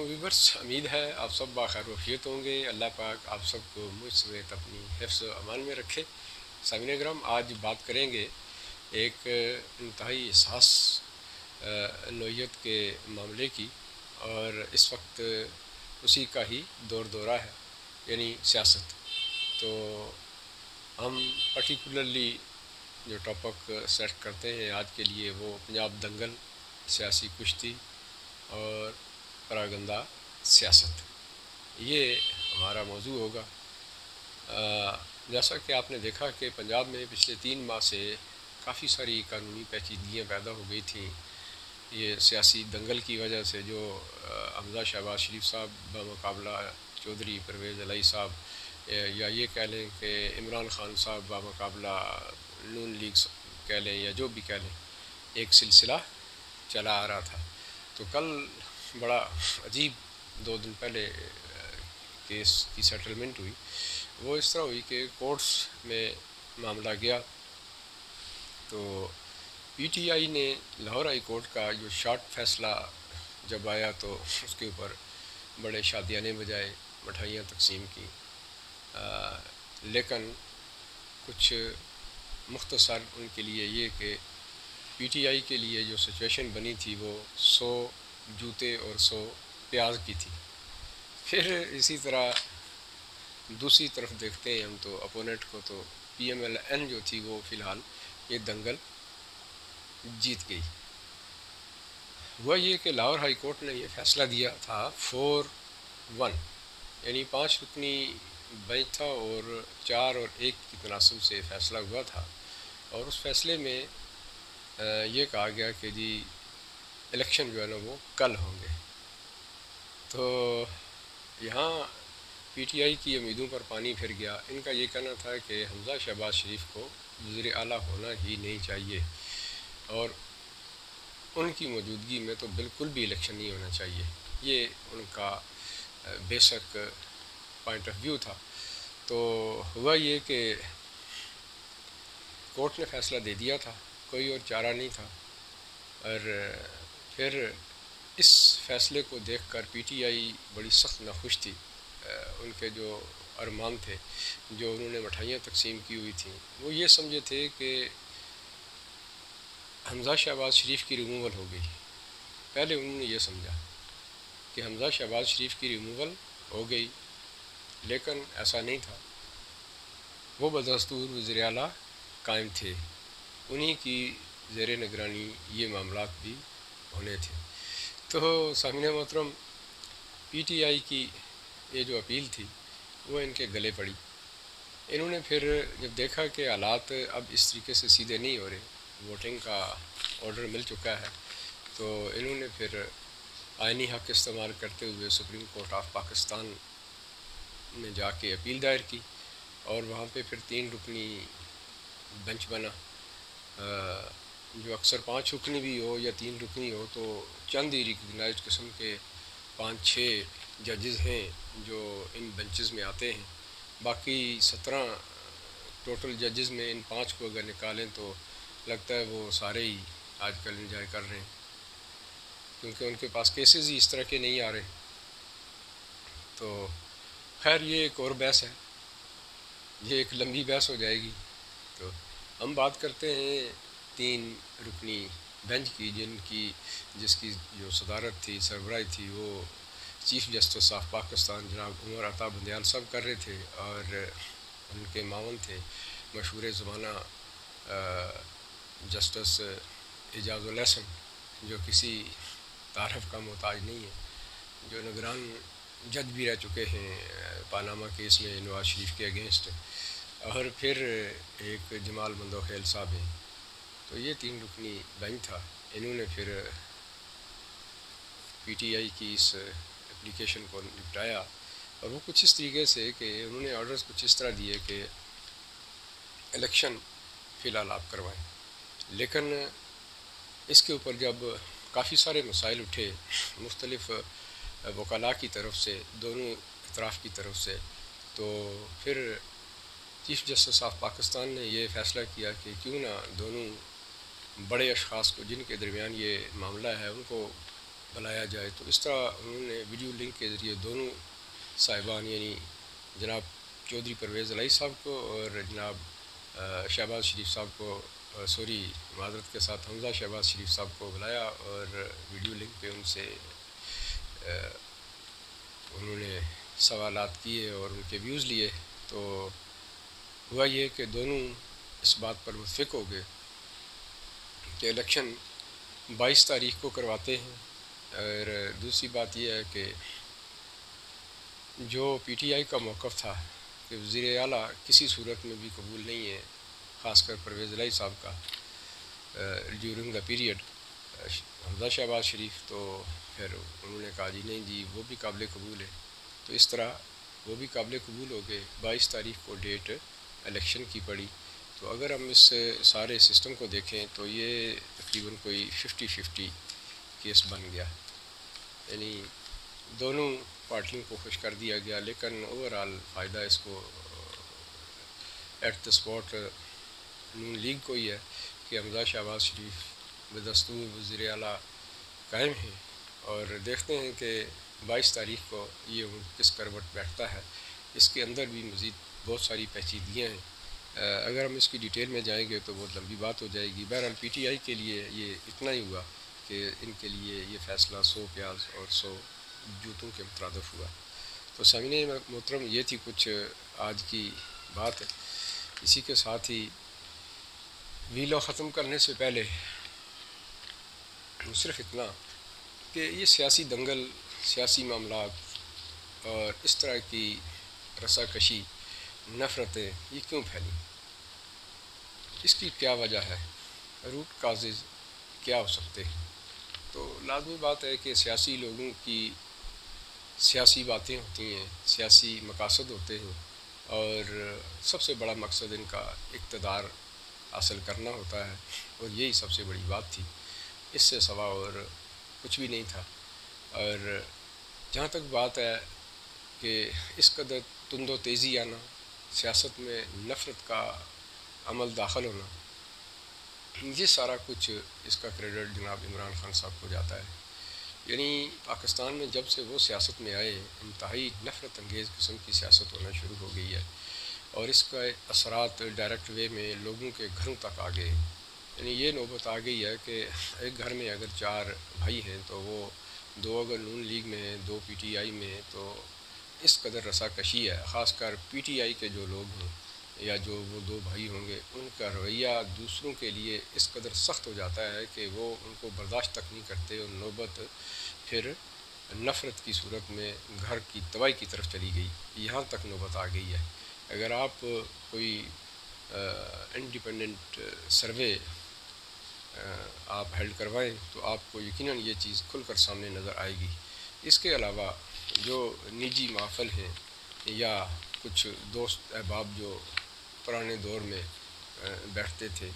علیکم ویورس، امید ہے آپ سب باخیر وفیت ہوں گے۔ اللہ پاک آپ سب کو مجھ سمیت اپنی حفظ و امان میں رکھے۔ سامعین کرام، آج بات کریں گے ایک انتہائی حساس نوعیت کے معاملے کی، اور اس وقت اسی کا ہی دور دورہ ہے، یعنی سیاست۔ تو ہم پرٹیکولرلی جو ٹاپک سیٹ کرتے ہیں آج کے لیے وہ پنجاب دنگل، سیاسی کشتی اور پراگندہ سیاست، یہ ہمارا موضوع ہوگا۔ جیسا کہ آپ نے دیکھا کہ پنجاب میں پچھلے 3 ماہ سے کافی ساری قانونی پیچیدگیاں پیدا ہو گئی تھیں، یہ سیاسی دنگل کی وجہ سے، جو حمزہ شہباز شریف صاحب بمقابلہ چودھری پرویز الہی صاحب، یا یہ کہہ لیں کہ عمران خان صاحب بمقابلہ نون لیگ کہہ لیں، یا جو بھی کہہ لیں، ایک سلسلہ چلا آ رہا تھا۔ تو کل بڑا عجیب 2 دن پہلے کیس کی سیٹلمنٹ ہوئی۔ وہ اس طرح ہوئی کہ کورٹس میں معاملہ گیا، تو پی ٹی آئی نے لاہور ہائی کورٹ کا جو شارٹ فیصلہ جب آیا تو اس کے اوپر بڑے شادیانے بجائے مٹھائیاں تقسیم کی، لیکن کچھ مختصر ان کے لیے یہ کہ پی ٹی آئی کے لیے جو سچویشن بنی تھی وہ 100 جوتے اور 100 پیاز کی تھی۔ پھر اسی طرح دوسری طرف دیکھتے ہیں ہم تو اپوننٹ کو، تو پی ایم ایل این جو تھی وہ فی الحال یہ دنگل جیت گئی۔ ہوا یہ کہ لاہور ہائی کورٹ نے یہ فیصلہ دیا تھا 4-1، یعنی 5 رکنی بینچ تھا اور 4 اور 1 کی تناسب سے فیصلہ ہوا تھا، اور اس فیصلے میں یہ کہا گیا کہ جی الیکشن جو ہے نا وہ کل ہوں گے۔ تو یہاں پی ٹی آئی کی امیدوں پر پانی پھر گیا۔ ان کا یہ کہنا تھا کہ حمزہ شہباز شریف کو وزیر اعلیٰ ہونا ہی نہیں چاہیے، اور ان کی موجودگی میں تو بالکل بھی الیکشن نہیں ہونا چاہیے۔ یہ ان کا بیسک پوائنٹ آف ویو تھا۔ تو ہوا یہ کہ کورٹ نے فیصلہ دے دیا تھا، کوئی اور چارہ نہیں تھا، اور پھر اس فیصلے کو دیکھ کر پی ٹی آئی بڑی سخت ناخوش تھی۔ ان کے جو ارمان تھے، جو انہوں نے مٹھائیاں تقسیم کی ہوئی تھیں، وہ یہ سمجھے تھے کہ حمزہ شہباز شریف کی ریموول ہو گئی۔ پہلے انہوں نے یہ سمجھا کہ حمزہ شہباز شریف کی ریموول ہو گئی، لیکن ایسا نہیں تھا۔ وہ بدستور وزیر اعلیٰ قائم تھے، انہی کی زیر نگرانی یہ معاملات بھی ہونے تھے۔ تو سامعین محترم، پی ٹی آئی کی یہ جو اپیل تھی وہ ان کے گلے پڑی۔ انہوں نے پھر جب دیکھا کہ حالات اب اس طریقے سے سیدھے نہیں ہو رہے، ووٹنگ کا آرڈر مل چکا ہے، تو انہوں نے پھر آئینی حق استعمال کرتے ہوئے سپریم کورٹ آف پاکستان میں جا کے اپیل دائر کی، اور وہاں پہ پھر 3 رکنی بینچ بنا۔ جو اکثر 5 رکنی بھی ہو یا 3 رکنی ہو، تو چند ہی ریکگنائزڈ قسم کے 5-6 ججز ہیں جو ان بینچز میں آتے ہیں۔ باقی 17 ٹوٹل ججز میں ان 5 کو اگر نکالیں تو لگتا ہے وہ سارے ہی آج کل انجوائے کر رہے ہیں، کیونکہ ان کے پاس کیسز ہی اس طرح کے نہیں آ رہے۔ تو خیر، یہ ایک اور بحث ہے، یہ ایک لمبی بحث ہو جائے گی۔ تو ہم بات کرتے ہیں 3 رکنی بینچ کی، جس کی جو صدارت تھی، سربراہی تھی، وہ چیف جسٹس آف پاکستان جناب عمر عطا بندیال صاحب کر رہے تھے، اور ان کے معاون تھے مشہور زمانہ جسٹس اعجاز الاحسن، جو کسی تعارف کا محتاج نہیں ہے، جو نگران جج بھی رہ چکے ہیں پاناما کیس میں نواز شریف کے اگینسٹ، اور پھر ایک جمال مندوخیل صاحب ہیں۔ تو یہ 3 رکنی بینچ تھا۔ انہوں نے پھر پی ٹی آئی کی اس اپلیکیشن کو نپٹایا، اور وہ کچھ اس طریقے سے کہ انہوں نے آرڈرز کچھ اس طرح دیے کہ الیکشن فی الحال آپ کروائیں، لیکن اس کے اوپر جب کافی سارے مسائل اٹھے مختلف وکلاء کی طرف سے، دونوں اطراف کی طرف سے، تو پھر چیف جسٹس آف پاکستان نے یہ فیصلہ کیا کہ کیوں نہ دونوں بڑے اشخاص کو، جن کے درمیان یہ معاملہ ہے، ان کو بلایا جائے۔ تو اس طرح انہوں نے ویڈیو لنک کے ذریعے دونوں صاحبان یعنی جناب چودھری پرویز الہی صاحب کو اور جناب شہباز شریف صاحب کو معذرت کے ساتھ حمزہ شہباز شریف صاحب کو بلایا اور ویڈیو لنک پہ ان سے انہوں نے سوالات کیے اور ان کے ویوز لیے۔ تو ہوا یہ کہ دونوں اس بات پر متفق ہو گئے کہ الیکشن 22 تاریخ کو کرواتے ہیں، اور دوسری بات یہ ہے کہ جو پی ٹی آئی کا موقف تھا کہ وزیر اعلیٰ کسی صورت میں بھی قبول نہیں ہے، خاص کر پرویز الہی صاحب کا ڈیورنگ دا پیریڈ حمزہ شہباز شریف، تو پھر انہوں نے کہا جی نہیں جی وہ بھی قابل قبول ہے۔ تو اس طرح وہ بھی قابل قبول ہو گئے، 22 تاریخ کو ڈیٹ الیکشن کی پڑی۔ تو اگر ہم اس سارے سسٹم کو دیکھیں تو یہ تقریباً کوئی 50-50 کیس بن گیا، یعنی دونوں پارٹیوں کو خوش کر دیا گیا، لیکن اوورآل فائدہ اس کو ایٹ دا اسپاٹ نون لیگ کو ہی ہے کہ حمزہ شہباز شریف بدستور وزیر اعلیٰ قائم ہیں، اور دیکھتے ہیں کہ 22 تاریخ کو یہ کس کروٹ بیٹھتا ہے۔ اس کے اندر بھی مزید بہت ساری پیچیدگیاں ہیں، اگر ہم اس کی ڈیٹیل میں جائیں گے تو بہت لمبی بات ہو جائے گی۔ بہرحال پی ٹی آئی کے لیے یہ اتنا ہی ہوا کہ ان کے لیے یہ فیصلہ 100 پیاز اور 100 جوتوں کے مترادف ہوا۔ تو سامعین محترم، یہ تھی کچھ آج کی بات۔ اسی کے ساتھ ہی ویلا ختم کرنے سے پہلے صرف اتنا کہ یہ سیاسی دنگل، سیاسی معاملات اور اس طرح کی رسا کشی، نفرتیں یہ کیوں پھیلیں؟ اس کی کیا وجہ ہے؟ روٹ کازز کیا ہو سکتے ہیں؟ تو لازمی بات ہے کہ سیاسی لوگوں کی سیاسی باتیں ہوتی ہیں، سیاسی مقاصد ہوتے ہیں، اور سب سے بڑا مقصد ان کا اقتدار حاصل کرنا ہوتا ہے، اور یہی سب سے بڑی بات تھی، اس سے سوا اور کچھ بھی نہیں تھا۔ اور جہاں تک بات ہے کہ اس قدر تند و تیزی آنا، سیاست میں نفرت کا عمل داخل ہونا، یہ سارا کچھ اس کا کریڈٹ جناب عمران خان صاحب کو جاتا ہے۔ یعنی پاکستان میں جب سے وہ سیاست میں آئے، انتہائی نفرت انگیز قسم کی سیاست ہونا شروع ہو گئی ہے، اور اس کا اثرات ڈائریکٹ وے میں لوگوں کے گھروں تک آ گئے۔ یعنی یہ نوبت آ گئی ہے کہ ایک گھر میں اگر 4 بھائی ہیں تو وہ 2 اگر نون لیگ میں ہیں، 2 پی ٹی آئی میں ہیں، تو اس قدر رسا کشی ہے۔ خاص کر پی ٹی آئی کے جو لوگ ہیں یا جو وہ 2 بھائی ہوں گے، ان کا رویہ دوسروں کے لیے اس قدر سخت ہو جاتا ہے کہ وہ ان کو برداشت تک نہیں کرتے، اور نوبت پھر نفرت کی صورت میں گھر کی تباہی کی طرف چلی گئی، یہاں تک نوبت آ گئی ہے۔ اگر آپ کوئی انڈیپینڈنٹ سروے آپ ہیلڈ کروائیں تو آپ کو یقیناً یہ چیز کھل کر سامنے نظر آئے گی۔ اس کے علاوہ جو نجی محافل ہیں یا کچھ دوست احباب جو پرانے دور میں بیٹھتے تھے،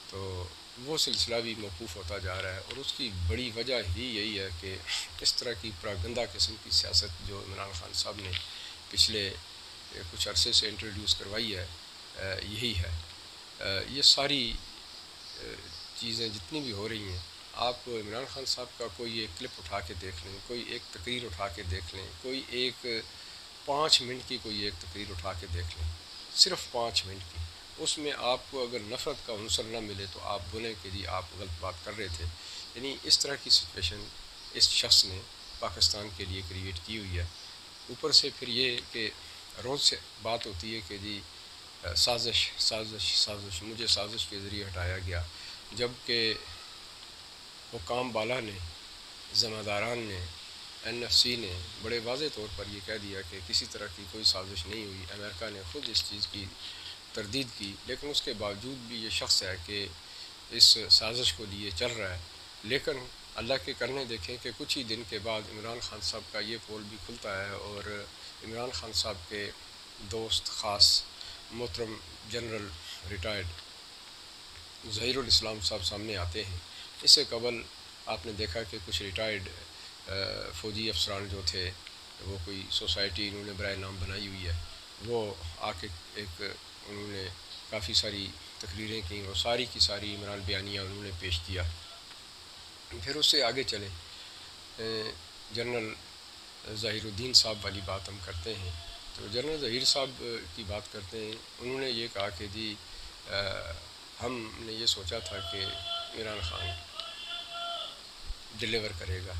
تو وہ سلسلہ بھی موقوف ہوتا جا رہا ہے، اور اس کی بڑی وجہ ہی یہی ہے کہ اس طرح کی پراگندہ قسم کی سیاست جو عمران خان صاحب نے پچھلے کچھ عرصے سے انٹروڈیوس کروائی ہے، یہی ہے۔ یہ ساری چیزیں جتنی بھی ہو رہی ہیں، آپ عمران خان صاحب کا کوئی ایک کلپ اٹھا کے دیکھ لیں، کوئی ایک تقریر اٹھا کے دیکھ لیں، کوئی ایک 5 منٹ کی کوئی ایک تقریر اٹھا کے دیکھ لیں، صرف 5 منٹ کی، اس میں آپ کو اگر نفرت کا عنصر نہ ملے تو آپ بولیں کہ جی آپ غلط بات کر رہے تھے۔ یعنی اس طرح کی سچویشن اس شخص نے پاکستان کے لیے کریٹ کی ہوئی ہے۔ اوپر سے پھر یہ کہ روز سے بات ہوتی ہے کہ جی سازش سازش سازش، مجھے سازش کے ذریعے ہٹایا گیا، جب کہ حکام بالا نے، ذمہ داران نے، این ایف سی نے بڑے واضح طور پر یہ کہہ دیا کہ کسی طرح کی کوئی سازش نہیں ہوئی۔ امریکہ نے خود اس چیز کی تردید کی، لیکن اس کے باوجود بھی یہ شخص ہے کہ اس سازش کو لیے چل رہا ہے۔ لیکن اللہ کے کرنے دیکھیں کہ کچھ ہی دن کے بعد عمران خان صاحب کا یہ پول بھی کھلتا ہے، اور عمران خان صاحب کے دوست خاص محترم جنرل ریٹائرڈ ظہیر الاسلام صاحب سامنے آتے ہیں۔ اس سے قبل آپ نے دیکھا کہ کچھ ریٹائرڈ فوجی افسران جو تھے، وہ کوئی سوسائٹی انہوں نے برائے نام بنائی ہوئی ہے، وہ آ کے ایک انہوں نے کافی ساری تقریریں کیں، اور ساری کی ساری عمران بیانیہ انہوں نے پیش کیا۔ پھر اس سے آگے چلیں جنرل ظہیر الدین صاحب والی بات ہم کرتے ہیں، تو جنرل ظہیر صاحب کی بات کرتے ہیں، انہوں نے یہ کہا کہ جی ہم نے یہ سوچا تھا کہ عمران خان ڈیلیور کرے گا،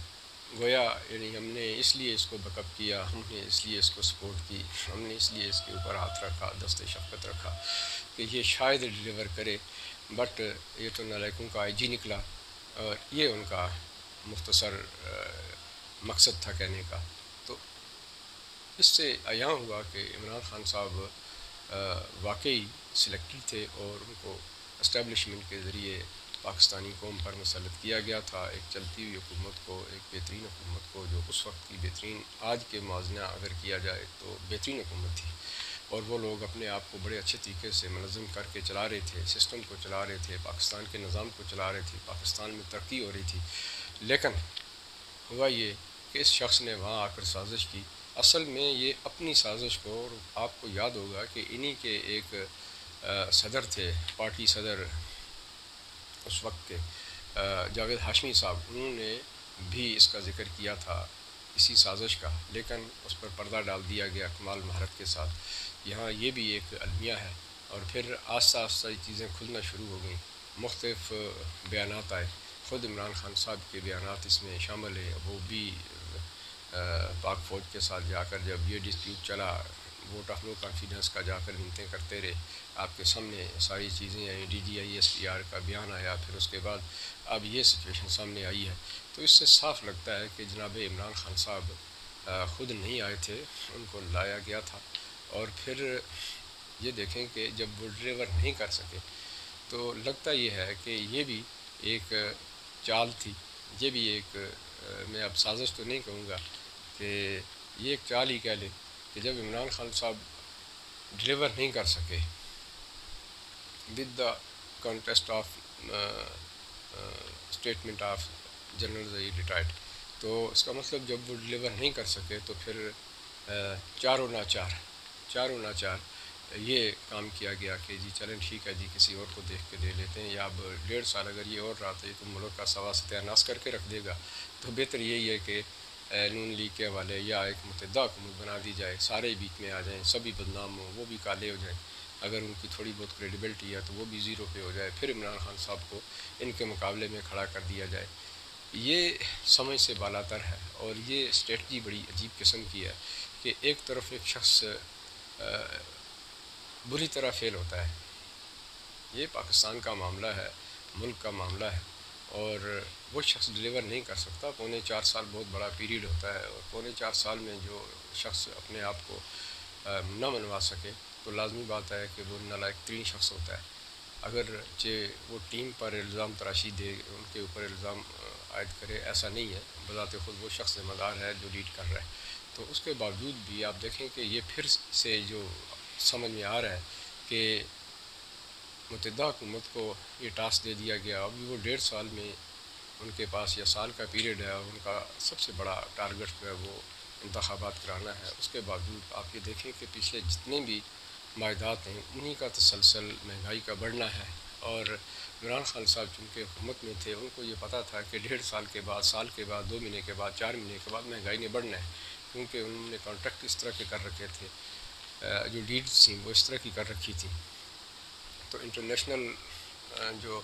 گویا یعنی ہم نے اس لیے اس کو بیک اپ کیا، ہم نے اس لیے اس کو سپورٹ کی، ہم نے اس لیے اس کے اوپر ہاتھ رکھا، دست شفقت رکھا کہ یہ شاید ڈیلیور کرے، بٹ یہ تو نالائکوں کا آئی جی نکلا، اور یہ ان کا مختصر مقصد تھا کہنے کا۔ تو اس سے عیاں ہوا کہ عمران خان صاحب واقعی سلیکٹڈ تھے، اور ان کو اسٹیبلشمنٹ کے ذریعے پاکستانی قوم پر مسلط کیا گیا تھا، ایک چلتی ہوئی حکومت کو، ایک بہترین حکومت کو، جو اس وقت کی بہترین، آج کے موازنہ اگر کیا جائے تو بہترین حکومت تھی، اور وہ لوگ اپنے آپ کو بڑے اچھے طریقے سے منظم کر کے چلا رہے تھے، سسٹم کو چلا رہے تھے، پاکستان کے نظام کو چلا رہے تھے، پاکستان میں ترقی ہو رہی تھی۔ لیکن ہوا یہ کہ اس شخص نے وہاں آ کر سازش کی، اصل میں یہ اپنی سازش کو، اور آپ کو یاد ہوگا کہ انہی کے ایک صدر تھے، پارٹی صدر اس وقت کے جاوید ہاشمی صاحب، انہوں نے بھی اس کا ذکر کیا تھا اسی سازش کا، لیکن اس پر پردہ ڈال دیا گیا کمال مہارت کے ساتھ۔ یہاں یہ بھی ایک المیہ ہے، اور پھر آہستہ آہستہ یہ چیزیں کھلنا شروع ہو گئیں، مختلف بیانات آئے، خود عمران خان صاحب کے بیانات اس میں شامل ہیں، وہ بھی پاک فوج کے ساتھ جا کر جب یہ ڈسپیوٹ چلا، ووٹ آف نو کانفیڈنس کا جا کر منتیں کرتے رہے، آپ کے سامنے ساری چیزیں آئیں، D G I S P R کا بیان آیا، پھر اس کے بعد اب یہ سچویشن سامنے آئی ہے۔ تو اس سے صاف لگتا ہے کہ جناب عمران خان صاحب خود نہیں آئے تھے، ان کو لایا گیا تھا، اور پھر یہ دیکھیں کہ جب وہ ڈیلیور نہیں کر سکے تو لگتا یہ ہے کہ یہ بھی ایک چال تھی، یہ بھی ایک میں اب سازش تو نہیں کہوں گا کہ یہ ایک چال ہی کہہ لیں کہ جب عمران خان صاحب ڈیلیور نہیں کر سکے with the context of statement of general Zaheer retired, تو اس کا مطلب جب وہ ڈیلیور نہیں کر سکے تو پھر چاروں ناچار یہ کام کیا گیا کہ جی چلیں ٹھیک ہے جی کسی اور کو دیکھ کے دے لیتے ہیں، یا اب 1.5 سال اگر یہ اور رہا تو یہ تو ملک کا سوا ستیہ ناس کر کے رکھ دے گا، تو بہتر یہی ہے کہ نون لیگ کے حوالے یا ایک متحدہ حکومت بنا دی جائے، سارے بیچ میں آ جائیں، سبھی بدنام ہوں، وہ بھی کالے ہو جائیں، اگر ان کی تھوڑی بہت کریڈیبلٹی ہے تو وہ بھی زیرو پہ ہو جائے، پھر عمران خان صاحب کو ان کے مقابلے میں کھڑا کر دیا جائے۔ یہ سمجھ سے بالاتر ہے، اور یہ اسٹریٹجی بڑی عجیب قسم کی ہے کہ ایک طرف ایک شخص بری طرح فیل ہوتا ہے، یہ پاکستان کا معاملہ ہے، ملک کا معاملہ ہے، اور وہ شخص ڈیلیور نہیں کر سکتا۔ 4.25 سال بہت بڑا پیریڈ ہوتا ہے، اور 4.25 سال میں جو شخص اپنے آپ کو نہ منوا سکے تو لازمی بات ہے کہ وہ نالائق ترین شخص ہوتا ہے، اگرچہ وہ ٹیم پر الزام تراشی دے، ان کے اوپر الزام عائد کرے، ایسا نہیں ہے، بذات خود وہ شخص ذمہ دار ہے جو لیڈ کر رہا ہے، تو اس کے باوجود بھی آپ دیکھیں کہ یہ پھر سے جو سمجھ میں آ رہا ہے کہ متحدہ حکومت کو یہ ٹاسک دے دیا گیا، ابھی وہ 1.5 سال میں ان کے پاس یا سال کا پیریڈ ہے، ان کا سب سے بڑا ٹارگٹ جو ہے وہ انتخابات کرانا ہے، اس کے باوجود آپ یہ دیکھیں کہ پچھلے جتنے بھی معاہدات ہیں انہی کا تسلسل مہنگائی کا بڑھنا ہے، اور عمران خان صاحب چونکہ حکومت میں تھے ان کو یہ پتہ تھا کہ 1.5 سال کے بعد، سال کے بعد، 2 مہینے کے بعد، 4 مہینے کے بعد مہنگائی نے بڑھنا ہے، کیونکہ انہوں نے کانٹریکٹ اس طرح کے کر رکھے تھے، جو ڈیڈز تھیں وہ اس طرح کی کر رکھی تھیں۔ تو انٹرنیشنل جو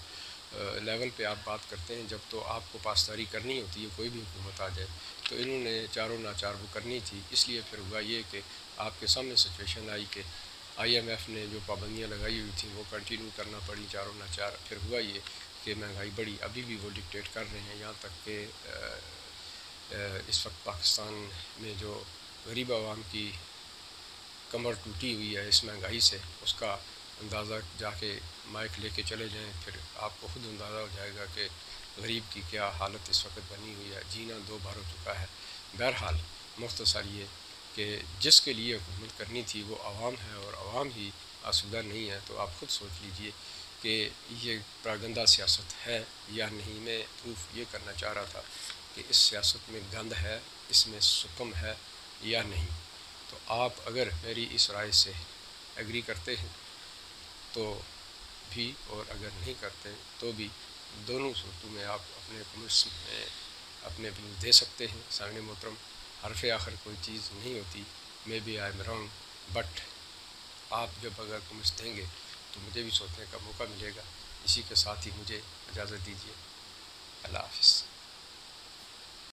لیول پہ آپ بات کرتے ہیں، جب تو آپ کو پاسداری کرنی ہوتی ہے، کوئی بھی حکومت آ جائے، تو انہوں نے چاروں ناچار وہ کرنی تھی، اس لیے پھر ہوا یہ کہ آپ کے سامنے سچویشن آئی کہ آئی ایم ایف نے جو پابندیاں لگائی ہوئی تھیں وہ کنٹینیو کرنا پڑی چاروں ناچار، پھر ہوا یہ کہ مہنگائی بڑھی، ابھی بھی وہ ڈکٹیٹ کر رہے ہیں، یہاں تک کہ اس وقت پاکستان میں جو غریب عوام کی کمر ٹوٹی ہوئی ہے اس مہنگائی سے، اس کا اندازہ جا کے مائک لے کے چلے جائیں، پھر آپ کو خود اندازہ ہو جائے گا کہ غریب کی کیا حالت اس وقت بنی ہوئی ہے، جینا دو بھر ہو چکا ہے۔ بہرحال مختصر یہ کہ جس کے لیے حکومت کرنی تھی وہ عوام ہے، اور عوام ہی آسودہ نہیں ہے، تو آپ خود سوچ لیجئے کہ یہ پراگندہ سیاست ہے یا نہیں۔ میں پروف یہ کرنا چاہ رہا تھا کہ اس سیاست میں گند ہے، اس میں سکم ہے یا نہیں۔ تو آپ اگر میری اس رائے سے ایگری کرتے ہیں تو بھی، اور اگر نہیں کرتے تو بھی، دونوں صورتوں میں آپ اپنے کمیونٹس میں اپنے ویوز دے سکتے ہیں. سامعین محترم، حرف آخر کوئی چیز نہیں ہوتی. Maybe I am wrong, but آپ جب اگر کمنٹس دیں گے تو مجھے بھی سوچنے کا موقع ملے گا. اسی کے ساتھ ہی مجھے اجازت دیجیے. اللہ حافظ.